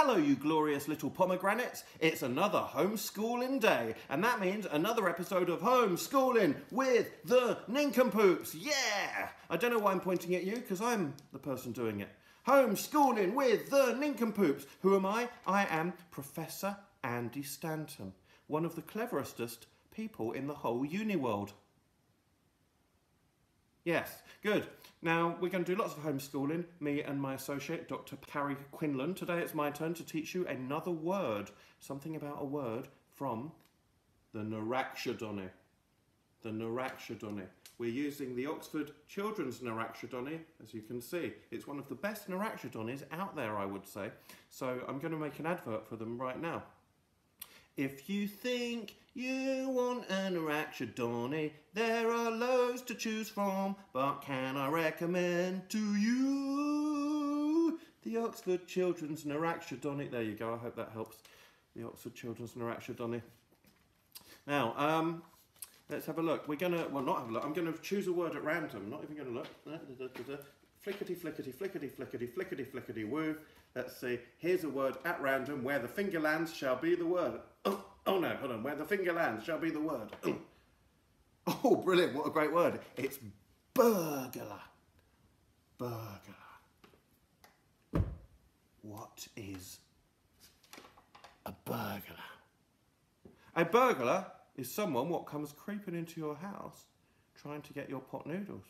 Hello, you glorious little pomegranates. It's another homeschooling day, and that means another episode of Homeschooling with the Nincompoops. Yeah! I don't know why I'm pointing at you, because I'm the person doing it. Homeschooling with the Nincompoops. Who am I? I am Professor Andy Stanton, one of the cleverestest people in the whole uni world. Yes, good. Now, we're going to do lots of homeschooling, me and my associate, Dr. Carrie Quinlan. Today it's my turn to teach you another word, something about a word from the Narachydoni. The Narachydoni. We're using the Oxford Children's Narachydoni, as you can see. It's one of the best Narachydonies out there, I would say. So I'm going to make an advert for them right now. If you think you want a Narachydoni, there are loads to choose from, but can I recommend to you the Oxford Children's Narachydoni? There you go, I hope that helps. The Oxford Children's Narachydoni. Now, let's have a look. We're gonna, well, not have a look, I'm gonna choose a word at random, not even gonna look. Flickety, flickety, flickety, flickety, flickety, flickety, woo. Let's see, here's a word at random. Where the finger lands shall be the word. Oh no, hold on. Where the finger lands shall be the word. Oh, brilliant. What a great word. It's burglar. Burglar. What is a burglar? A burglar is someone what comes creeping into your house trying to get your pot noodles.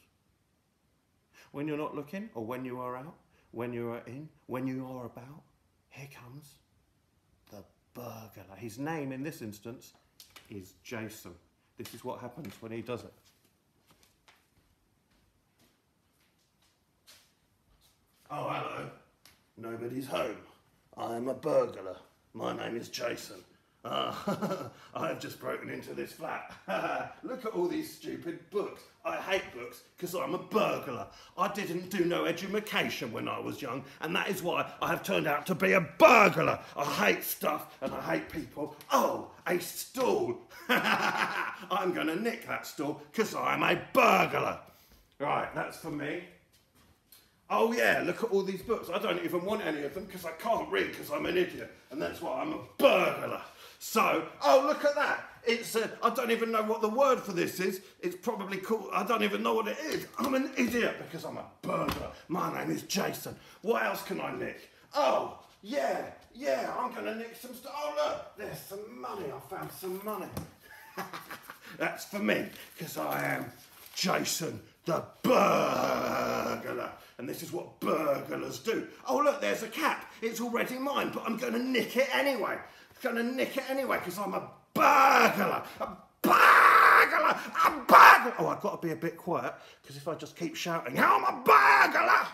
When you're not looking, or when you are out, when you are in, when you are about, here comes the burglar. His name in this instance is Jason. This is what happens when he does it. Oh, hello. Nobody's home. I'm a burglar. My name is Jason. I've just broken into this flat. Look at all these stupid books. I hate books because I'm a burglar. I didn't do no education when I was young, and that is why I have turned out to be a burglar. I hate stuff and I hate people. Oh, a stool. I'm going to nick that stool because I'm a burglar. Right, that's for me. Oh yeah, look at all these books. I don't even want any of them because I can't read because I'm an idiot, and that's why I'm a burglar. So, oh look at that. It's, I don't even know what the word for this is. It's probably called, I don't even know what it is. I'm an idiot because I'm a burglar. My name is Jason. What else can I nick? Oh, yeah, I'm going to nick some stuff. Oh look, there's some money. I found some money. That's for me because I am Jason the burglar. And this is what burglars do. Oh look, there's a cap. It's already mine, but I'm going to nick it anyway. I'm going to nick it anyway because I'm a burglar. A burglar. A burglar. Oh, I've got to be a bit quiet because if I just keep shouting, I'm a burglar,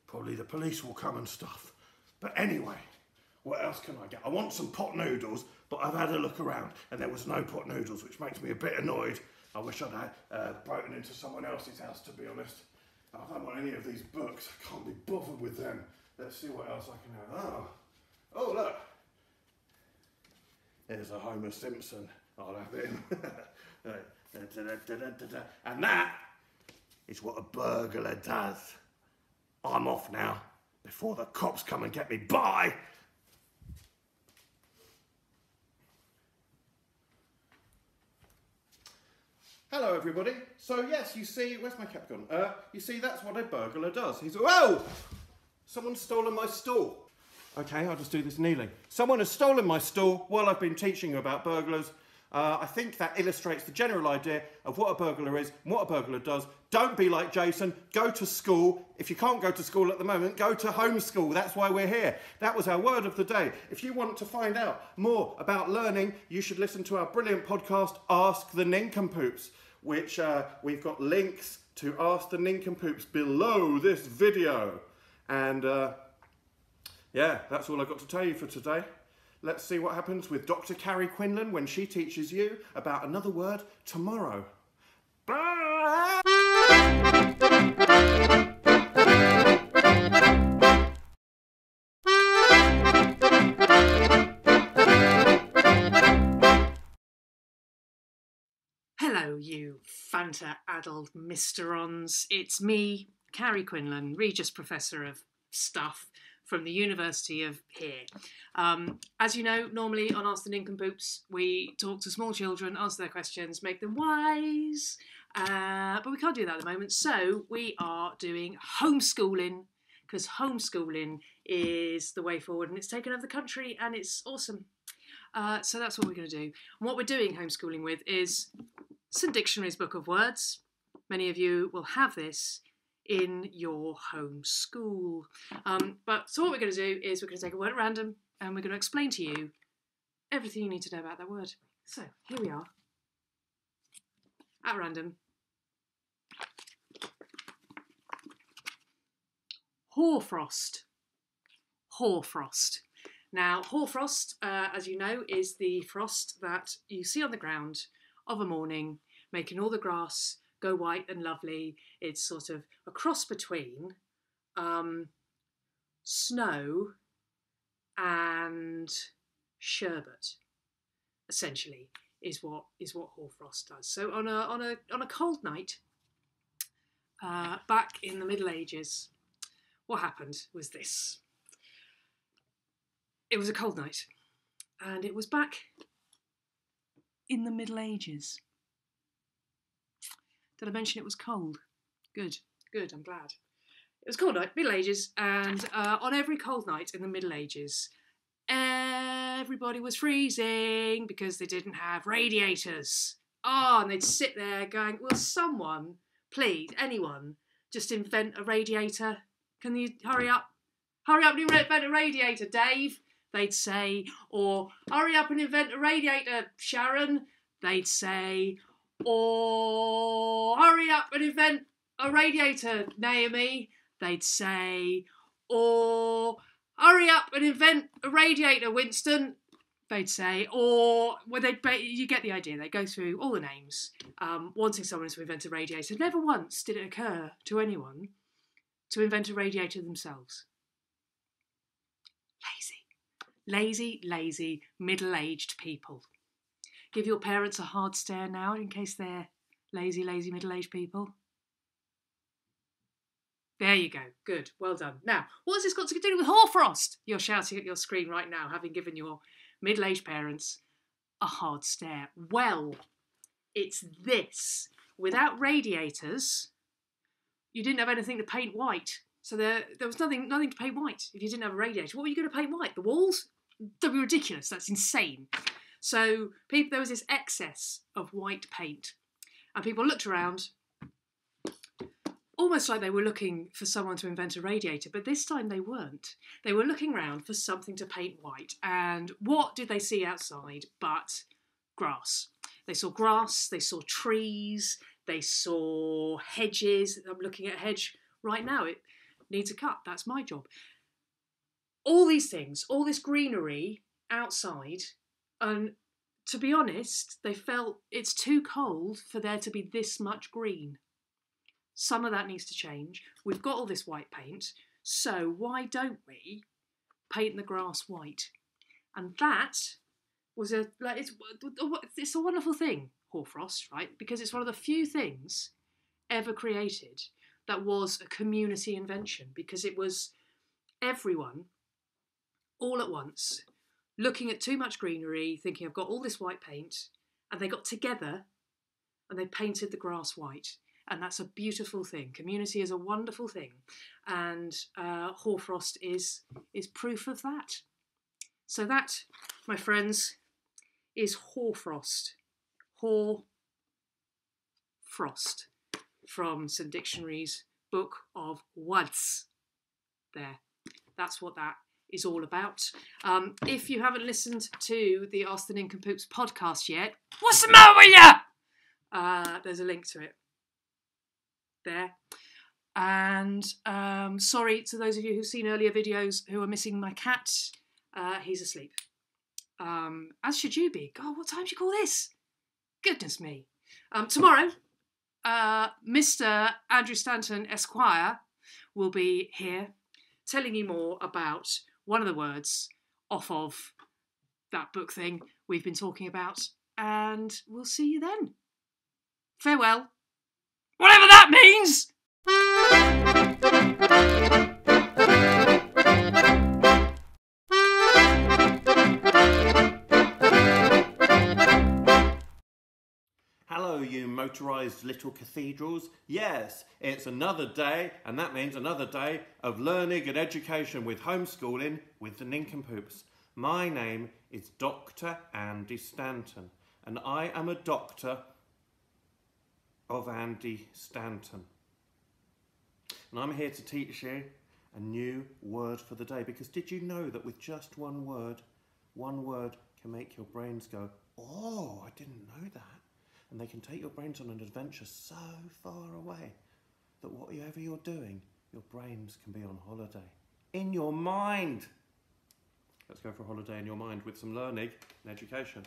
probably the police will come and stuff. But anyway, what else can I get? I want some pot noodles, but I've had a look around and there was no pot noodles, which makes me a bit annoyed. I wish I'd had broken into someone else's house, to be honest. I don't want any of these books. I can't be bothered with them. Let's see what else I can have. Oh look. There's a Homer Simpson. I'll have him. And that is what a burglar does. I'm off now before the cops come and get me. Bye! Hello everybody. So yes, you see, where's my cap gone? You see, that's what a burglar does. He's, whoa! Someone's stolen my stool. Okay, I'll just do this kneeling. Someone has stolen my stool while I've been teaching you about burglars. I think that illustrates the general idea of what a burglar is and what a burglar does. Don't be like Jason. Go to school. If you can't go to school at the moment, go to homeschool. That's why we're here. That was our word of the day. If you want to find out more about learning, you should listen to our brilliant podcast, Ask the Nincompoops, which we've got links to Ask the Nincompoops below this video. And yeah, that's all I've got to tell you for today. Let's see what happens with Dr. Carrie Quinlan when she teaches you about another word tomorrow. Bye! Hello, you Fanta adult Misterons. It's me, Carrie Quinlan, Regis Professor of Stuff, from the University of here. As you know, normally on Ask the Nincompoops, we talk to small children, answer their questions, make them wise, but we can't do that at the moment, so we are doing homeschooling, because homeschooling is the way forward, and it's taken over the country, and it's awesome. So that's what we're going to do. And what we're doing homeschooling with is St Dictionary's Book of Words. Many of you will have this in your home school. So what we're going to do is we're going to take a word at random, and we're going to explain to you everything you need to know about that word. So here we are, at random. Hoarfrost. Hoarfrost. Now, hoarfrost, as you know, is the frost that you see on the ground of a morning, making all the grass go white and lovely. It's sort of a cross between snow and sherbet, essentially, is what hoarfrost does. So on a cold night, back in the Middle Ages, what happened was this. It was a cold night, and it was back in the Middle Ages. Did I mention it was cold? Good, I'm glad. It was a cold night, Middle Ages, and on every cold night in the Middle Ages, everybody was freezing because they didn't have radiators. Oh, and they'd sit there going, will someone, please, anyone, just invent a radiator? Can you hurry up? Hurry up and invent a radiator, Dave, they'd say. Or, hurry up and invent a radiator, Sharon, they'd say. Or, hurry up and invent a radiator, Naomi, they'd say. Or, hurry up and invent a radiator, Winston, they'd say. Or, well, you get the idea. They go through all the names, wanting someone to invent a radiator. Never once did it occur to anyone to invent a radiator themselves. Lazy, middle-aged people. Give your parents a hard stare now in case they're lazy, middle-aged people. There you go. Good. Well done. Now, what has this got to do with hoarfrost? You're shouting at your screen right now, having given your middle-aged parents a hard stare. Well, it's this. Without radiators, you didn't have anything to paint white. So there was nothing to paint white if you didn't have a radiator. What were you going to paint white? The walls? That'd be ridiculous. That's insane. So there was this excess of white paint, and people looked around, almost like they were looking for someone to invent a radiator, but this time they weren't. They were looking around for something to paint white, and what did they see outside but grass? They saw grass, they saw trees, they saw hedges. I'm looking at a hedge right now. It needs a cut. That's my job. All these things, all this greenery outside, and to be honest, they felt it's too cold for there to be this much green. Some of that needs to change. We've got all this white paint, so why don't we paint the grass white? And that was it's a wonderful thing, hoarfrost, right? Because it's one of the few things ever created that was a community invention, because it was everyone all at once looking at too much greenery, thinking I've got all this white paint, and they got together and they painted the grass white. And that's a beautiful thing. Community is a wonderful thing, and hoarfrost is proof of that. So that, my friends, is hoarfrost. Hoarfrost from St Dictionary's Book of Words. There, that's what that is all about. If you haven't listened to the Ask the Nincompoops podcast yet, what's the matter with you? There's a link to it there. And sorry to those of you who've seen earlier videos who are missing my cat. He's asleep. As should you be. God, what time do you call this? Goodness me. Tomorrow, Mr. Andrew Stanton Esquire will be here telling you more about one of the words off of that book thing we've been talking about, and we'll see you then. Farewell. Whatever that means! motorised little cathedrals? Yes, it's another day, and that means another day of learning and education with homeschooling with the nincompoops. My name is Dr. Andy Stanton, and I am a doctor of Andy Stanton. And I'm here to teach you a new word for the day, because did you know that with just one word can make your brains go, oh, I didn't know that. And they can take your brains on an adventure so far away that whatever you're doing, your brains can be on holiday. In your mind. Let's go for a holiday in your mind with some learning and education.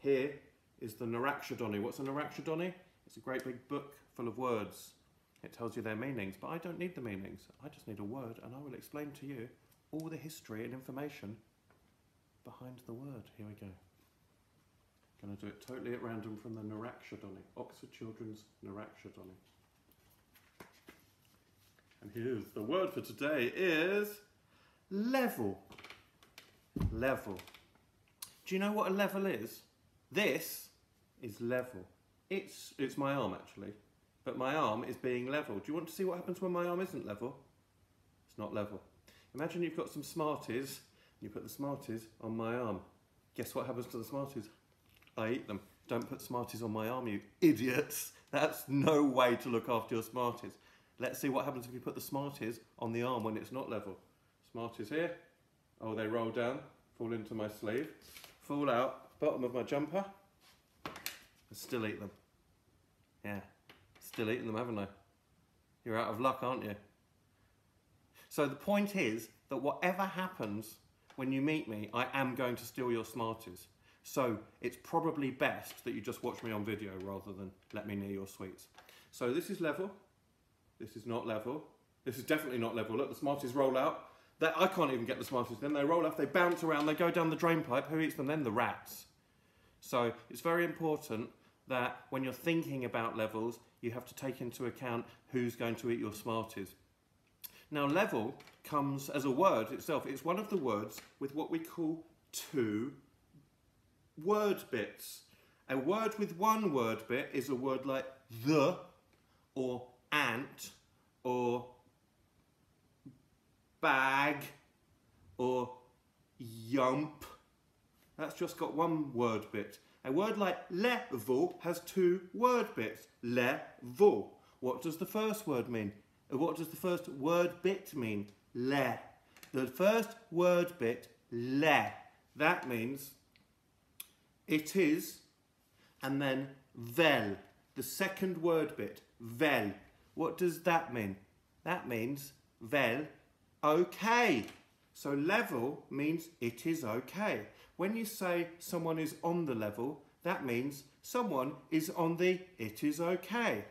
Here is the Narakshadoni. What's a Narakshadoni? It's a great big book full of words. It tells you their meanings, but I don't need the meanings. I just need a word, and I will explain to you all the history and information behind the word. Here we go. I'm going to do it totally at random from the Narakshadoni, Oxford Children's Narakshadoni. And here's the word for today is level. Level. Do you know what a level is? This is level. It's my arm actually, but my arm is being level. Do you want to see what happens when my arm isn't level? It's not level. Imagine you've got some Smarties, and you put the Smarties on my arm. Guess what happens to the Smarties? I eat them. Don't put Smarties on my arm, you idiots. That's no way to look after your Smarties. Let's see what happens if you put the Smarties on the arm when it's not level. Smarties here. Oh, they roll down, fall into my sleeve, fall out, bottom of my jumper. I still eat them. Yeah, still eating them, haven't I? You're out of luck, aren't you? So the point is that whatever happens when you meet me, I am going to steal your Smarties. So it's probably best that you just watch me on video rather than let me near your sweets. So this is level. This is not level. This is definitely not level. Look, the Smarties roll out. I can't even get the Smarties. Then they roll off, they bounce around, they go down the drain pipe. Who eats them then? The rats. So it's very important that when you're thinking about levels, you have to take into account who's going to eat your Smarties. Now, level comes as a word itself. It's one of the words with what we call two word bits. A word with one word bit is a word like the, or ant, or bag, or yump. That's just got one word bit. A word like level has two word bits. Level. What does the first word mean? What does the first word bit mean? Le. The first word bit, le. That means it is, and then vel. The second word bit, vel. What does that mean? That means vel, okay. So level means it is okay. When you say someone is on the level, that means someone is on the it is okay.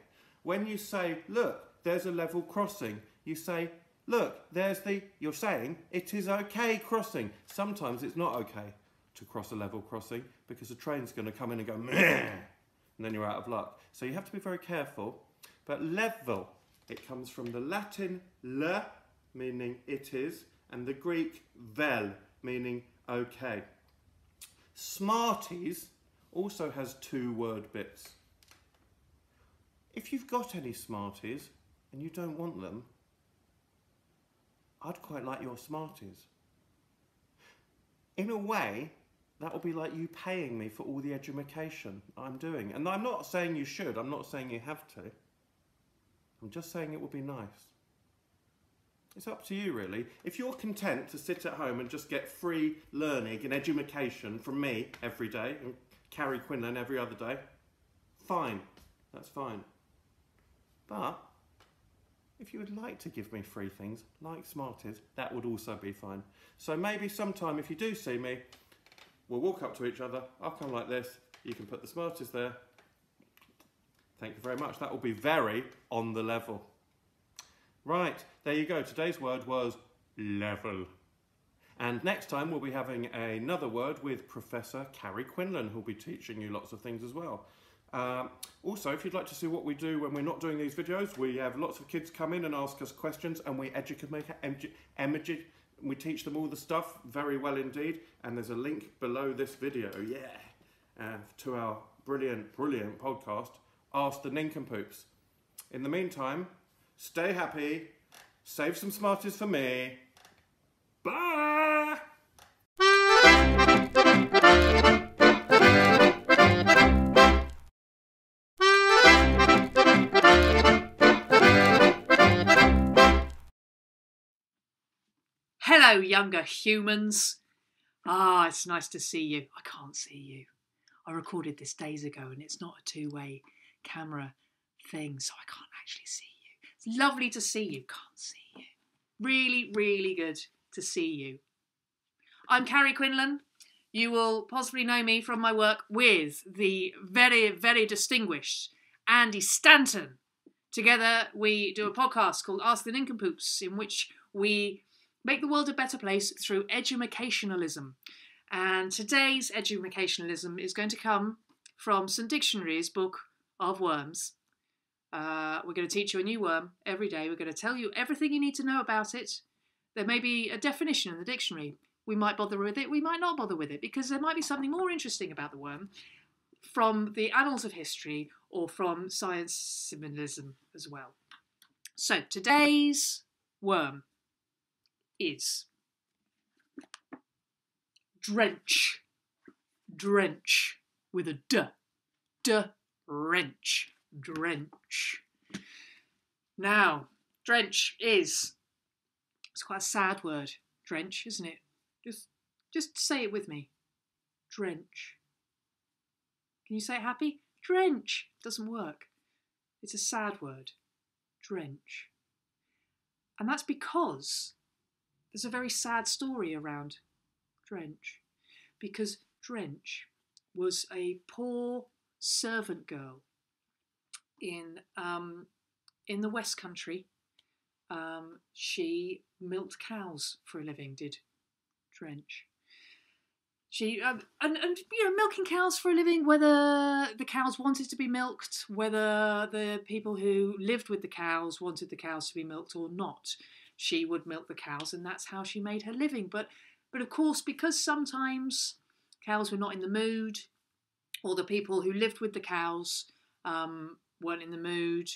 When you say, look, there's a level crossing, you say, look, you're saying it is okay crossing. Sometimes it's not okay to cross a level crossing because a train's going to come in and go, meh, and then you're out of luck. So you have to be very careful. But level, it comes from the Latin le, meaning it is, and the Greek vel, meaning okay. Smarties also has two word bits. If you've got any Smarties and you don't want them, I'd quite like your Smarties. In a way, that will be like you paying me for all the education I'm doing. And I'm not saying you should, I'm not saying you have to. I'm just saying it would be nice. It's up to you, really. If you're content to sit at home and just get free learning and education from me every day, and Carrie Quinlan every other day, fine, that's fine. But if you would like to give me free things, like Smarties, that would also be fine. So maybe sometime if you do see me, we'll walk up to each other, I'll come like this, you can put the Smarties there. Thank you very much. That will be very on the level. Right, there you go. Today's word was level. And next time we'll be having another word with Professor Carrie Quinlan, who'll be teaching you lots of things as well. Also, if you'd like to see what we do when we're not doing these videos, we have lots of kids come in and ask us questions, and we we teach them all the stuff very well indeed. And there's a link below this video, to our brilliant podcast Ask the Nincompoops. In the meantime, stay happy, save some Smarties for me. Bye! Hello, younger humans. Ah, it's nice to see you. I can't see you. I recorded this days ago and it's not a two-way camera thing, so I can't actually see you. It's lovely to see you. Can't see you. Really, really good to see you. I'm Carrie Quinlan. You will possibly know me from my work with the very, very distinguished Andy Stanton. Together we do a podcast called Ask the Nincompoops, in which we make the world a better place through edumacationalism. And today's edumacationalism is going to come from St Dictionary's book of worms. We're going to teach you a new worm every day. We're going to tell you everything you need to know about it. There may be a definition in the dictionary. We might bother with it, we might not bother with it, because there might be something more interesting about the worm from the annals of history or from science symbolism as well. So today's worm is drench. Drench with a D. Drench. Drench. Now, drench it's quite a sad word, drench, isn't it? Just say it with me. Drench. Can you say it happy? Drench. Doesn't work. It's a sad word. Drench. And that's because there's a very sad story around Drench. Because Drench was a poor servant girl in the West Country. She milked cows for a living, did Drench. She and milking cows for a living, whether the cows wanted to be milked, whether the people who lived with the cows wanted the cows to be milked or not, she would milk the cows, and that's how she made her living. But of course, because sometimes cows were not in the mood, or the people who lived with the cows weren't in the mood,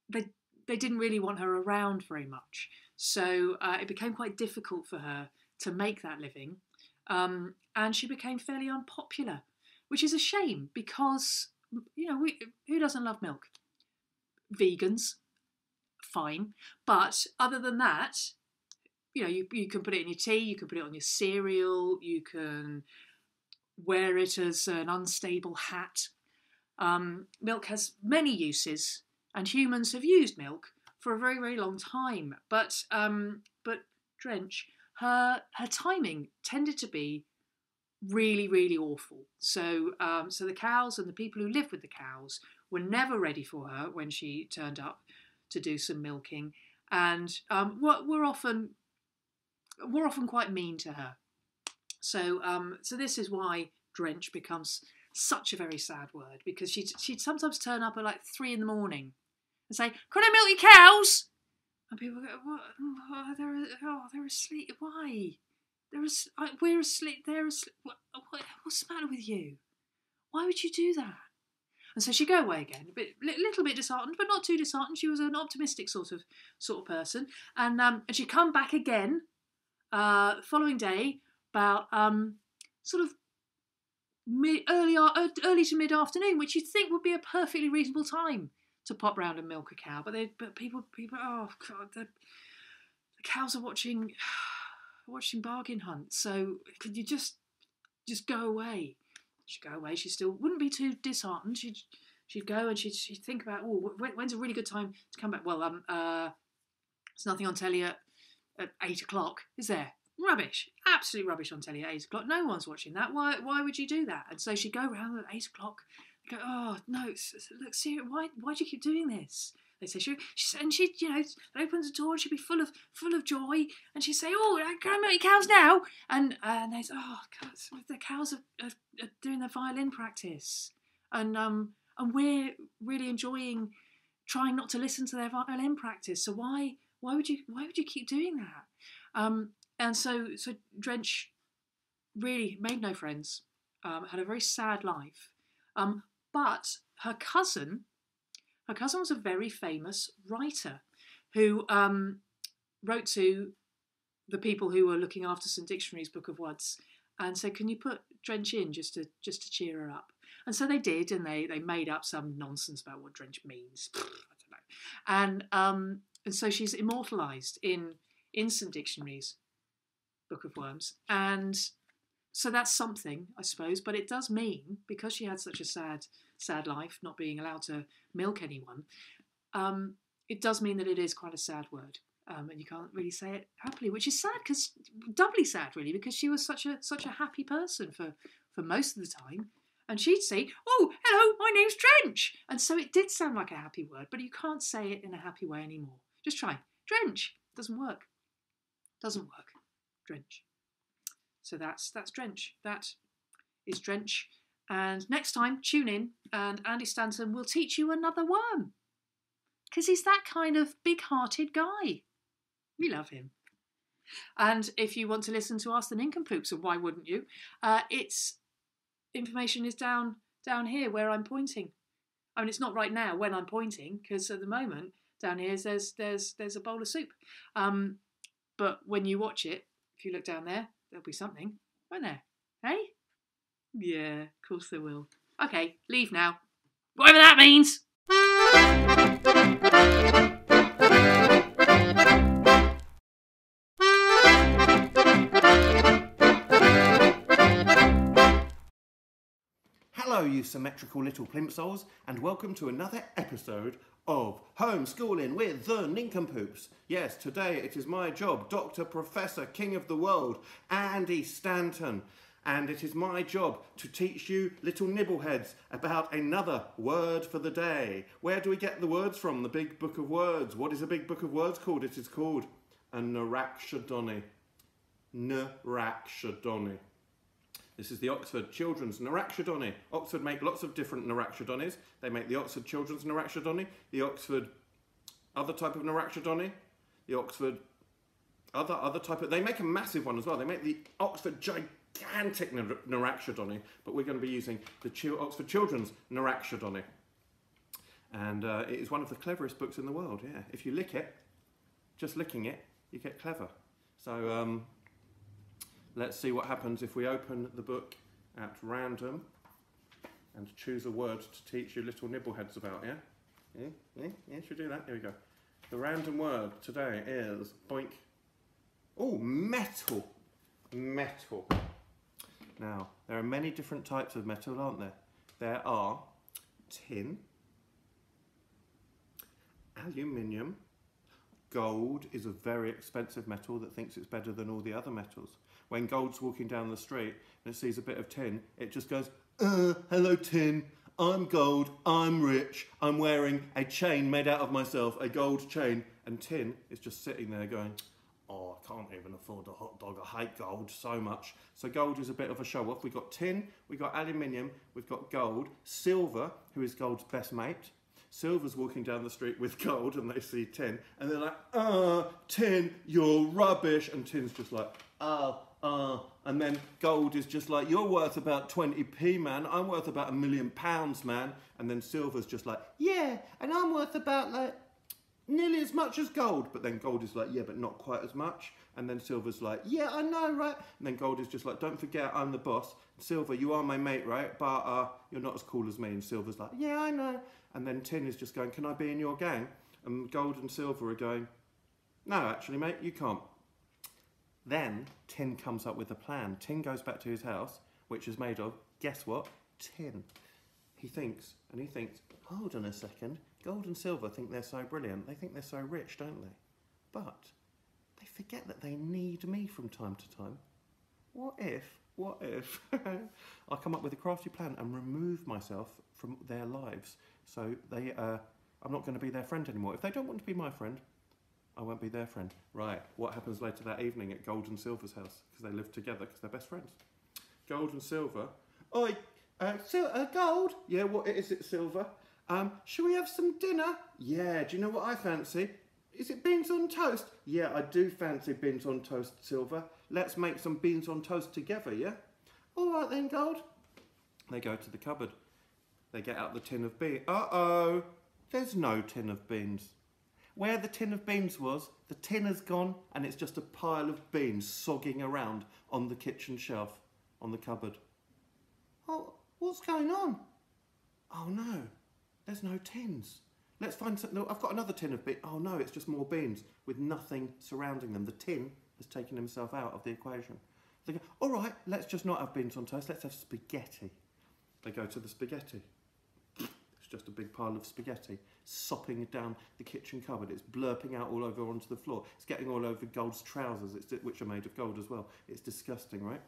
they didn't really want her around very much. So it became quite difficult for her to make that living. And she became fairly unpopular, which is a shame because, who doesn't love milk? Vegans, fine. But other than that, you can put it in your tea, you can put it on your cereal, you can wear it as an unstable hat. Milk has many uses, and humans have used milk for a very, very long time. But Drench, her timing tended to be really, really awful. So the cows and the people who lived with the cows were never ready for her when she turned up to do some milking, and were often quite mean to her. So this is why Drench becomes such a very sad word, because she'd sometimes turn up at like 3 a.m. and say, "Can I milk your cows?" And people go, "What? Oh, they're asleep. Why? We're asleep. They're asleep. What's the matter with you? Why would you do that?" And so she'd go away again, a little bit disheartened, but not too disheartened. She was an optimistic sort of person, and she'd come back again the following day about sort of early to mid-afternoon, which you'd think would be a perfectly reasonable time to pop round and milk a cow. But people, oh God, the cows are watching bargain hunts. So could you just go away? She'd go away. She still wouldn't be too disheartened. She'd go and she'd think about, when's a really good time to come back? Well, there's nothing on telly at 8 o'clock, is there? Rubbish, absolute rubbish on telly at 8 o'clock. No one's watching that. Why would you do that? And so she'd go round at 8 o'clock. Go, oh no, look, seriously, why do you keep doing this? They say she'd open the door and she'd be full of joy, and she'd say, "Oh, can I milk your cows now?" And they say, "Oh God, the cows are doing their violin practice, and we're really enjoying trying not to listen to their violin practice. So why would you keep doing that?" And so Drench really made no friends, had a very sad life. But her cousin was a very famous writer who wrote to the people who were looking after St Dictionary's Book of Words and said, can you put drench in just to cheer her up? And so they did, and they made up some nonsense about what drench means. I don't know. And so she's immortalised in St Dictionary's Book of Worms. And so that's something, I suppose, but it does mean, because she had such a sad life, not being allowed to milk anyone, it does mean that it is quite a sad word. And you can't really say it happily, which is sad, because doubly sad, really, because she was such a happy person for most of the time. And she'd say, oh, hello, my name's Drench. And so it did sound like a happy word, but you can't say it in a happy way anymore. Just try. Drench. Doesn't work. Doesn't work. Drench. So that's Drench. That is Drench. And next time, tune in, and Andy Stanton will teach you another worm. Because he's that kind of big-hearted guy. We love him. And if you want to listen to Ask the Nincompoops, and why wouldn't you, its information is down here where I'm pointing. I mean, it's not right now when I'm pointing, because at the moment down here there's a bowl of soup. But when you watch it, if you look down there, there'll be something, won't there? Hey? Yeah, of course there will. Okay, leave now. Whatever that means. Hello, you symmetrical little plimsolls, and welcome to another episode of Homeschooling with the Nincompoops. Yes, today it is my job, Dr. Professor King of the World, Andy Stanton, and it is my job to teach you little nibbleheads about another word for the day. Where do we get the words from? The big book of words. What is a big book of words called? It is called a Narachydoni. Narachydoni. This is the Oxford Children's Narachydoni. Oxford make lots of different Narachidonis. They make the Oxford Children's Narachydoni, the Oxford other type of Narachydoni, the Oxford other type of... They make a massive one as well. They make the Oxford gigantic Narachydoni, but we're going to be using the Oxford Children's Narachydoni. And it is one of the cleverest books in the world, yeah. If you lick it, just licking it, you get clever. So... let's see what happens if we open the book at random and choose a word to teach you little nibbleheads about, yeah? Yeah, should we do that? Here we go. The random word today is boink. Oh, metal. Metal. Now, there are many different types of metal, aren't there? There are tin, aluminium. Gold is a very expensive metal that thinks it's better than all the other metals. When gold's walking down the street and it sees a bit of tin, it just goes, hello tin, I'm gold, I'm rich, I'm wearing a chain made out of myself, a gold chain. And tin is just sitting there going, oh, I can't even afford a hot dog, I hate gold so much. So gold is a bit of a show off. We've got tin, we've got aluminium, we've got gold, silver, who is gold's best mate. Silver's walking down the street with gold and they see tin and they're like, tin, you're rubbish. And tin's just like, and then gold is just like, you're worth about 20p, man. I'm worth about £1 million, man. And then silver's just like, yeah, and I'm worth about like nearly as much as gold. But then gold is like, yeah, but not quite as much. And then silver's like, yeah, I know, right? And then gold is just like, don't forget, I'm the boss. Silver, you are my mate, right? But you're not as cool as me. And silver's like, yeah, I know. And then tin is just going, can I be in your gang? And gold and silver are going, no, actually, mate, you can't. Then tin comes up with a plan. Tin goes back to his house, which is made of, guess what? Tin. He thinks, hold on a second, gold and silver think they're so brilliant. They think they're so rich, don't they? But they forget that they need me from time to time. What if I come up with a crafty plan and remove myself from their lives? So I'm not going to be their friend anymore. If they don't want to be my friend, I won't be their friend. Right, what happens later that evening at Gold and Silver's house? Because they live together, because they're best friends. Gold and Silver. Oi, Gold? Yeah, what is it, Silver? Shall we have some dinner? Yeah, do you know what I fancy? Is it beans on toast? Yeah, I do fancy beans on toast, Silver. Let's make some beans on toast together, yeah? All right then, Gold. They go to the cupboard. They get out the tin of beans. Uh-oh, there's no tin of beans. Where the tin of beans was, the tin has gone and it's just a pile of beans sogging around on the kitchen shelf, on the cupboard. Oh, what's going on? Oh no, there's no tins. Let's find some. No, I've got another tin of beans. Oh no, it's just more beans with nothing surrounding them. The tin has taken himself out of the equation. They go, all right, let's just not have beans on toast, let's have spaghetti. They go to the spaghetti. It's just a big pile of spaghetti sopping down the kitchen cupboard. It's blurping out all over onto the floor. It's getting all over Gold's trousers, which are made of gold as well. It's disgusting, right?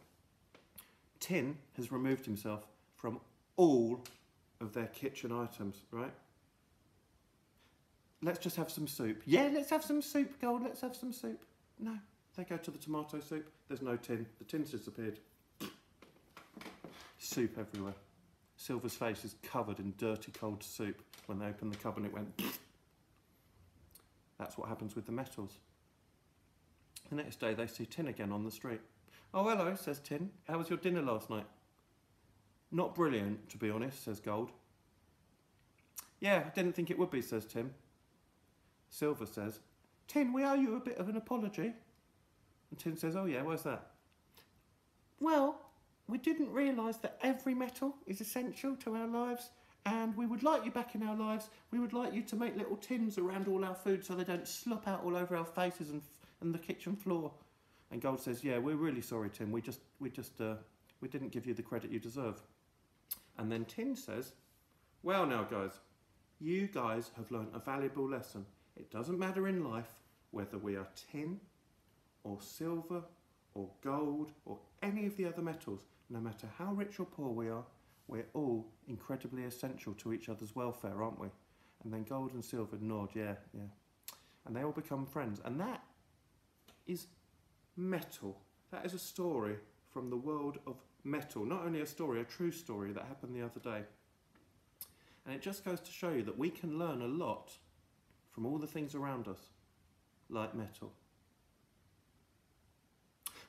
Tin has removed himself from all of their kitchen items, right? Let's just have some soup. Yeah, let's have some soup, Gold, let's have some soup. No, they go to the tomato soup. There's no tin. The tin's disappeared. Soup everywhere. Silver's face is covered in dirty cold soup. When they opened the cupboard, it went. That's what happens with the metals. The next day, they see Tin again on the street. Oh, hello, says Tin. How was your dinner last night? Not brilliant, to be honest, says Gold. Yeah, I didn't think it would be, says Tim. Silver says, Tin, we owe you a bit of an apology. And Tin says, oh yeah, where's that? Well, we didn't realise that every metal is essential to our lives, and we would like you back in our lives. We would like you to make little tins around all our food so they don't slop out all over our faces and the kitchen floor. And Gold says, yeah, we're really sorry, Tin. We didn't give you the credit you deserve. And then Tin says, well now guys, you guys have learned a valuable lesson. It doesn't matter in life whether we are tin or silver or gold or any of the other metals. No matter how rich or poor we are, we're all incredibly essential to each other's welfare, aren't we? And then Gold and Silver nod, yeah. And they all become friends. And that is metal. That is a story from the world of metal. Not only a story, a true story that happened the other day. And it just goes to show you that we can learn a lot from all the things around us, like metal.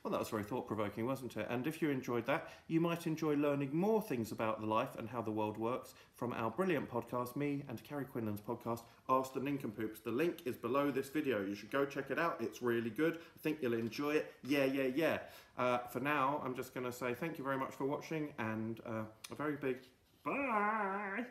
Well, that was very thought-provoking, wasn't it? And if you enjoyed that, you might enjoy learning more things about the life and how the world works from our brilliant podcast, me and Carrie Quinlan's podcast, Ask the Nincompoops. The link is below this video. You should go check it out. It's really good. I think you'll enjoy it. Yeah. For now, I'm just going to say thank you very much for watching and a very big bye.